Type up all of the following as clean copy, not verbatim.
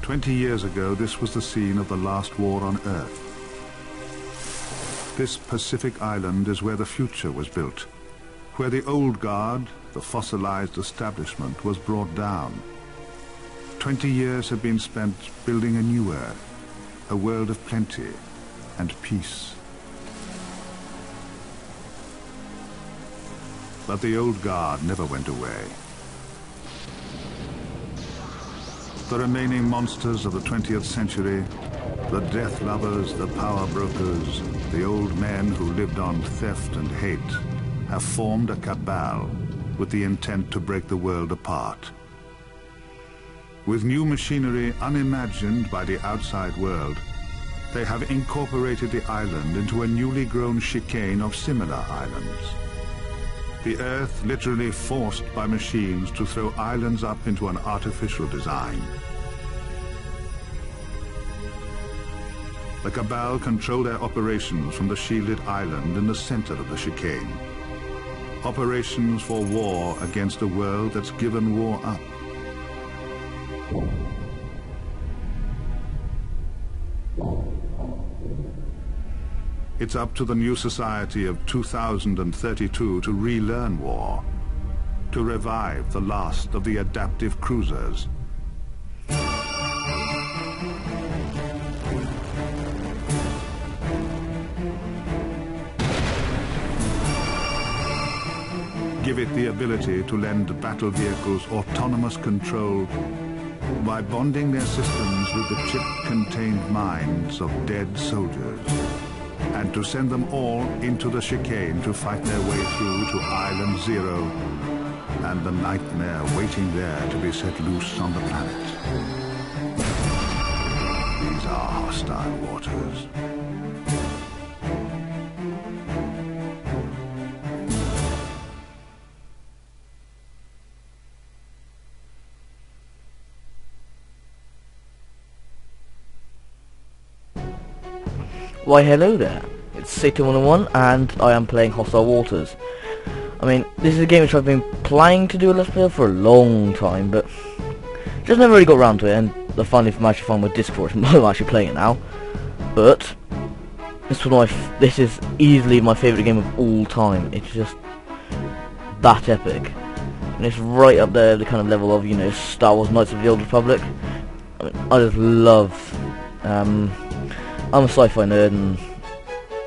20 years ago, this was the scene of the last war on Earth. This Pacific island is where the future was built, where the old guard, the fossilized establishment, was brought down. 20 years have been spent building a new Earth, a world of plenty and peace. But the old guard never went away. The remaining monsters of the 20th century, the death lovers, the power brokers, the old men who lived on theft and hate, have formed a cabal with the intent to break the world apart. With new machinery unimagined by the outside world, they have incorporated the island into a newly grown chicane of similar islands. The Earth literally forced by machines to throw islands up into an artificial design. The cabal control their operations from the shielded island in the center of the chicane. Operations for war against a world that's given war up. It's up to the new society of 2032 to relearn war, to revive the last of the adaptive cruisers. Give it the ability to lend battle vehicles autonomous control by bonding their systems with the chip-contained minds of dead soldiers, and to send them all into the chicane to fight their way through to Island Zero and the nightmare waiting there to be set loose on the planet. These are hostile waters. Why hello there, it's Satan101 and I am playing Hostile Waters. I mean, this is a game which I've been planning to do a Let's Play for a long time, but just never really got around to it, and I finally managed to find my Discord and I'm actually playing it now. But this is easily my favourite game of all time. It's just that epic. And it's right up there, the kind of level of, you know, Star Wars Knights of the Old Republic. I mean, I just love I'm a sci-fi nerd, and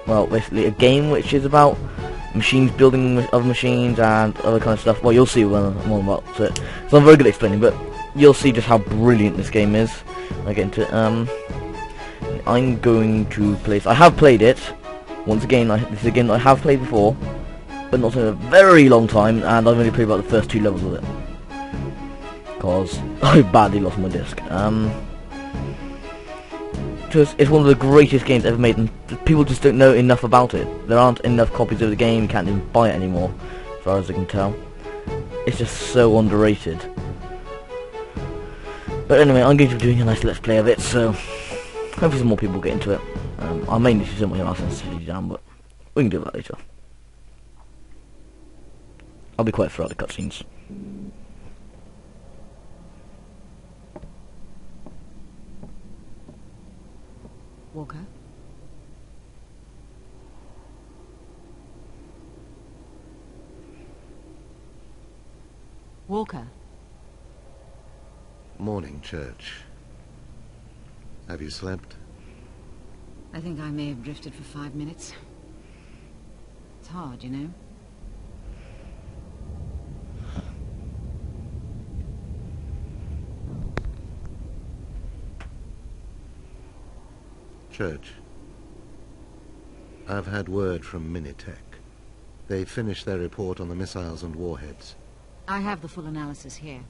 well, basically a game which is about machines building other machines and other kind of stuff. Well, you'll see when I'm on about it. So I'm very good at explaining, but you'll see just how brilliant this game is when I get into it. I'm going to play. I have played it once again. This is a game that I have played before, but not in a very long time, and I've only played about the first 2 levels of it because I badly lost my disc. It's one of the greatest games ever made, and people just don't know enough about it. There aren't enough copies of the game, you can't even buy it anymore, as far as I can tell. It's just so underrated. But anyway, I'm going to be doing a nice Let's Play of it, so hopefully some more people get into it. I may need to turn my mouse sensitivity down, but we can do that later. I'll be quiet throughout the cutscenes. Walker? Walker? Morning, Church. Have you slept? I think I may have drifted for 5 minutes. It's hard, you know. Church, I've had word from Minitech. They finished their report on the missiles and warheads. I have the full analysis here.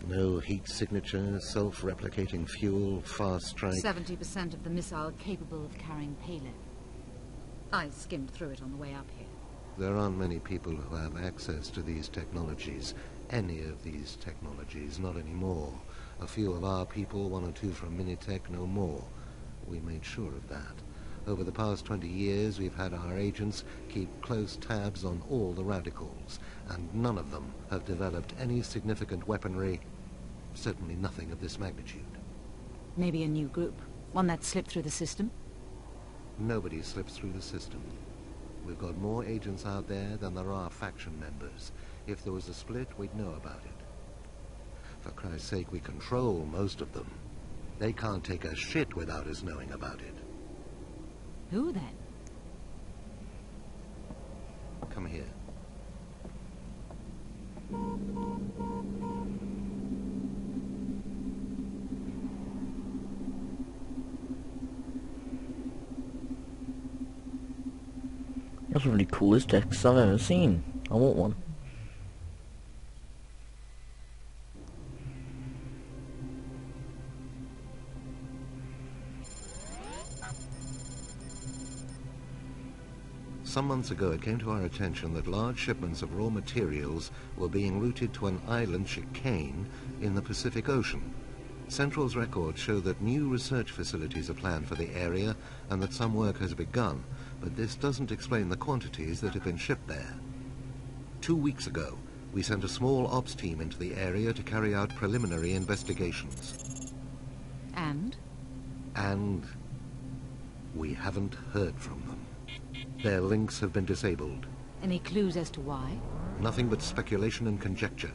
No heat signature, self-replicating fuel, fast strike. 70% of the missile capable of carrying payload. I skimmed through it on the way up here. There aren't many people who have access to these technologies. Any of these technologies, not anymore. A few of our people, 1 or 2 from Minitech, no more. We made sure of that. Over the past 20 years, we've had our agents keep close tabs on all the radicals, and none of them have developed any significant weaponry, certainly nothing of this magnitude. Maybe a new group. One that slipped through the system? Nobody slips through the system. We've got more agents out there than there are faction members. If there was a split, we'd know about it. For Christ's sake, we control most of them. They can't take a shit without us knowing about it. Who then? Come here. That's one of the coolest decks I've ever seen. I want one. Some months ago it came to our attention that large shipments of raw materials were being routed to an island chicane in the Pacific Ocean. Central's records show that new research facilities are planned for the area and that some work has begun, but this doesn't explain the quantities that have been shipped there. 2 weeks ago, we sent a small ops team into the area to carry out preliminary investigations. And? And we haven't heard from them. Their links have been disabled. Any clues as to why? Nothing but speculation and conjecture.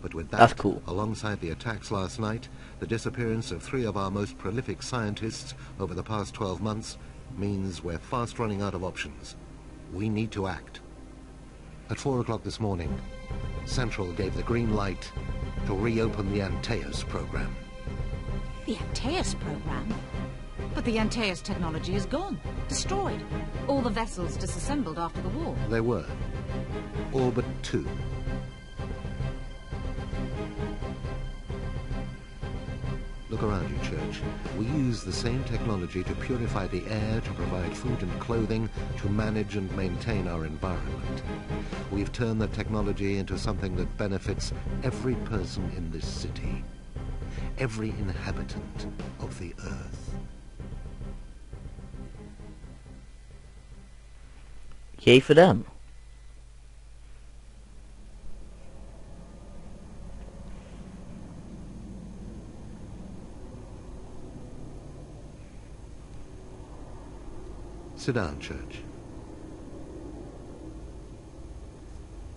But with that, That's cool. alongside the attacks last night, the disappearance of 3 of our most prolific scientists over the past 12 months means we're fast running out of options. We need to act. At 4 o'clock this morning, Central gave the green light to reopen the Antaeus program. The Antaeus program? But the Antaeus technology is gone. Destroyed. All the vessels disassembled after the war. They were. All but 2. Look around you, Church. We use the same technology to purify the air, to provide food and clothing, to manage and maintain our environment. We've turned the technology into something that benefits every person in this city. Every inhabitant of the Earth. Yay for them. Sit down, Church.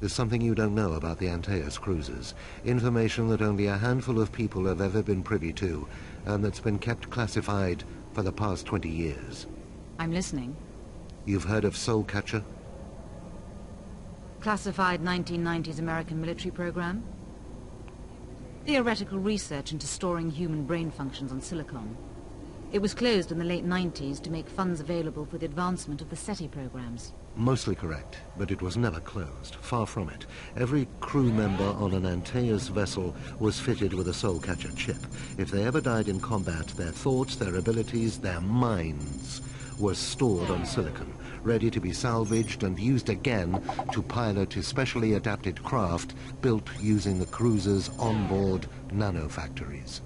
There's something you don't know about the Antaeus cruisers. Information that only a handful of people have ever been privy to, and that's been kept classified for the past 20 years. I'm listening. You've heard of Soul Catcher? Classified 1990s American military program? Theoretical research into storing human brain functions on silicon. It was closed in the late 90s to make funds available for the advancement of the SETI programs. Mostly correct, but it was never closed. Far from it. Every crew member on an Antaeus vessel was fitted with a Soul Catcher chip. If they ever died in combat, their thoughts, their abilities, their minds were stored on silicon, ready to be salvaged and used again to pilot a specially adapted craft built using the cruiser's onboard nanofactories.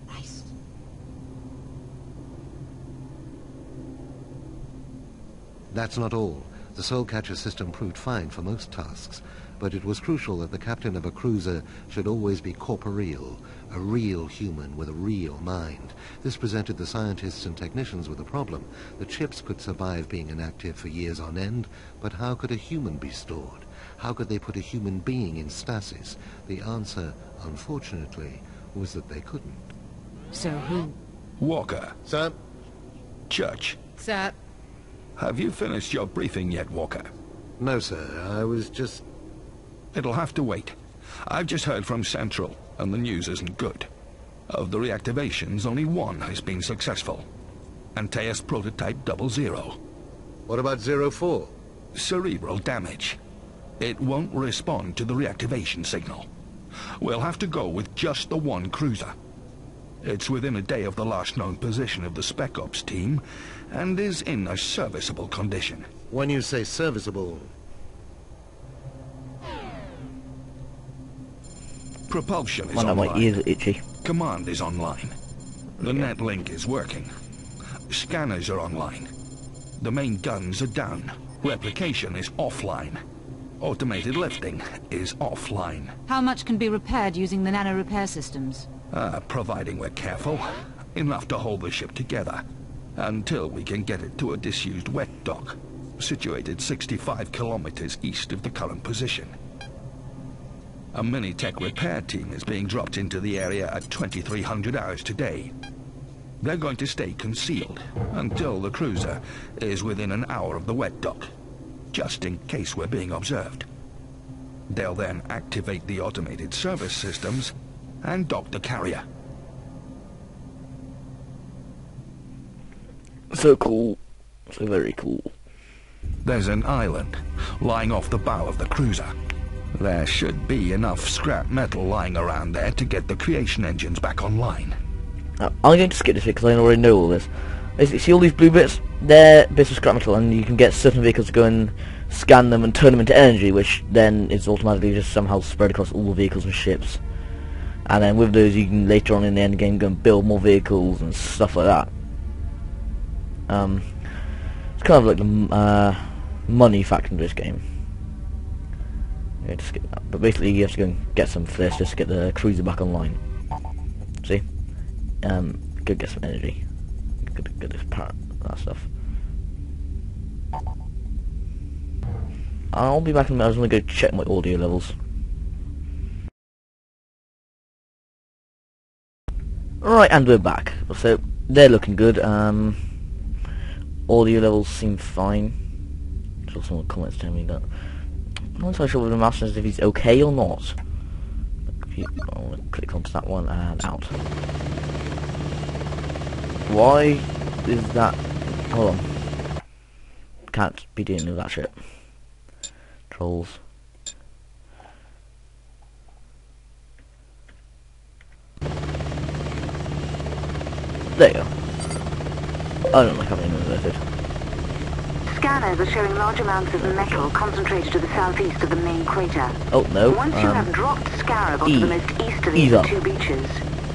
Christ. That's not all. The Soul Catcher system proved fine for most tasks, but it was crucial that the captain of a cruiser should always be corporeal, a real human with a real mind. This presented the scientists and technicians with a problem. The chips could survive being inactive for years on end, but how could a human be stored? How could they put a human being in stasis? The answer, unfortunately, was that they couldn't. So who? Walker. Sir? Church. Sir. Have you finished your briefing yet, Walker? No, sir. I was just... It'll have to wait. I've just heard from Central, and the news isn't good. Of the reactivations, only one has been successful. Antaeus Prototype 00. What about 04? Cerebral damage. It won't respond to the reactivation signal. We'll have to go with just the one cruiser. It's within a day of the last known position of the Spec Ops team, and is in a serviceable condition. When you say serviceable... Propulsion is I know my online. ears are itchy. Command is online. The net link is working. Scanners are online. The main guns are down. Replication is offline. Automated lifting is offline. How much can be repaired using the nano repair systems? Providing we're careful. Enough to hold the ship together. Until we can get it to a disused wet dock, situated 65 kilometers east of the current position. A mini-tech repair team is being dropped into the area at 2300 hours today. They're going to stay concealed until the cruiser is within an hour of the wet dock, just in case we're being observed. They'll then activate the automated service systems and dock the carrier. So cool. So very cool. There's an island lying off the bow of the cruiser. There should be enough scrap metal lying around there to get the creation engines back online. Now, I'm going to skip this bit because I already know all this. Basically, see all these blue bits? They're bits of scrap metal, and you can get certain vehicles to go and scan them and turn them into energy, which then is automatically just somehow spread across all the vehicles and ships. And then with those, you can later on in the end game go and build more vehicles and stuff like that. It's kind of like the money factor in this game. I'm going to skip that. But basically, you have to go and get some first just to get the cruiser back online. See? Go get some energy. Get this part, that stuff. I'll be back in a minute. I was going to go check my audio levels. Right, and we're back. So they're looking good. Audio levels seem fine. Saw some comments telling me that. I'm not entirely sure whether the mouse says if he's okay or not. I'm going to click onto that one and out. Why is that? Hold on. Can't be dealing with that shit. Trolls. There you go. I don't like having it inverted. Scanners are showing large amounts of metal concentrated to the southeast of the main crater. Oh no. Once you have dropped Scarab onto the most easterly of the two beaches,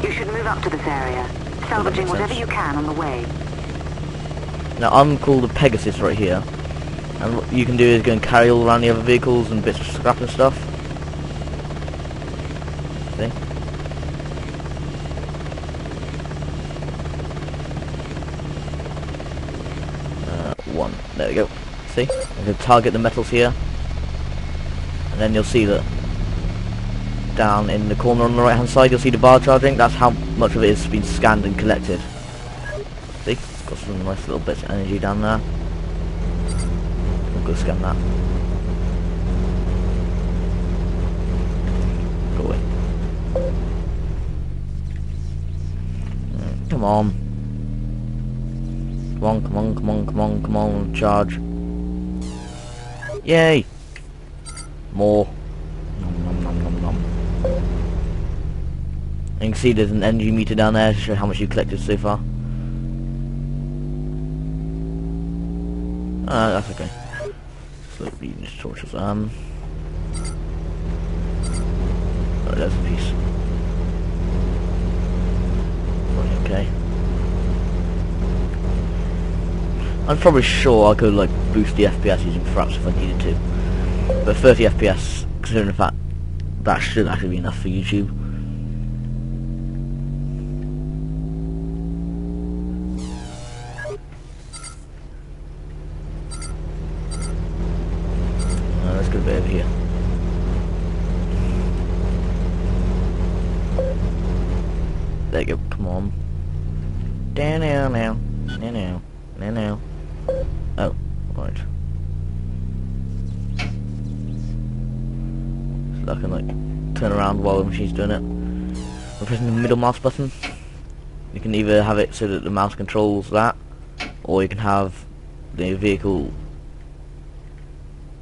you should move up to this area, salvaging whatever you can on the way. Now I'm called the Pegasus right here, and what you can do is go and carry all around the other vehicles and bits of scrap and stuff. See? One. There we go. See? I'm going to target the metals here, and then you'll see that down in the corner on the right hand side you'll see the bar charging. That's how much of it has been scanned and collected. See? Got some nice little bits of energy down there. I'll go scan that. Go away. Come on. Come on, come on, come on, come on, come on, charge. Yay! More. Nom nom nom nom nom. And you can see there's an energy meter down there to show how much you collected so far. That's okay. Slow reading these torches. Oh, there's a piece. Right, okay. I'm probably sure I could like boost the FPS using fraps if I needed to. But 30 FPS, considering the fact that should actually be enough for YouTube. Let's go a bit over here. There you go, come on. Down now, now, now, now, now, now. Oh, right. So I can like turn around while the machine's doing it. By pressing the middle mouse button, you can either have it so that the mouse controls that, or you can have the vehicle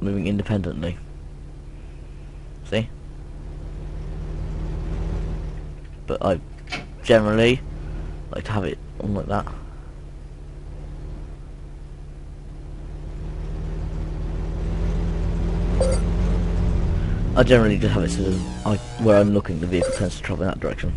moving independently. See? But I generally like to have it on like that. I generally just have it so that where I'm looking, the vehicle tends to travel in that direction.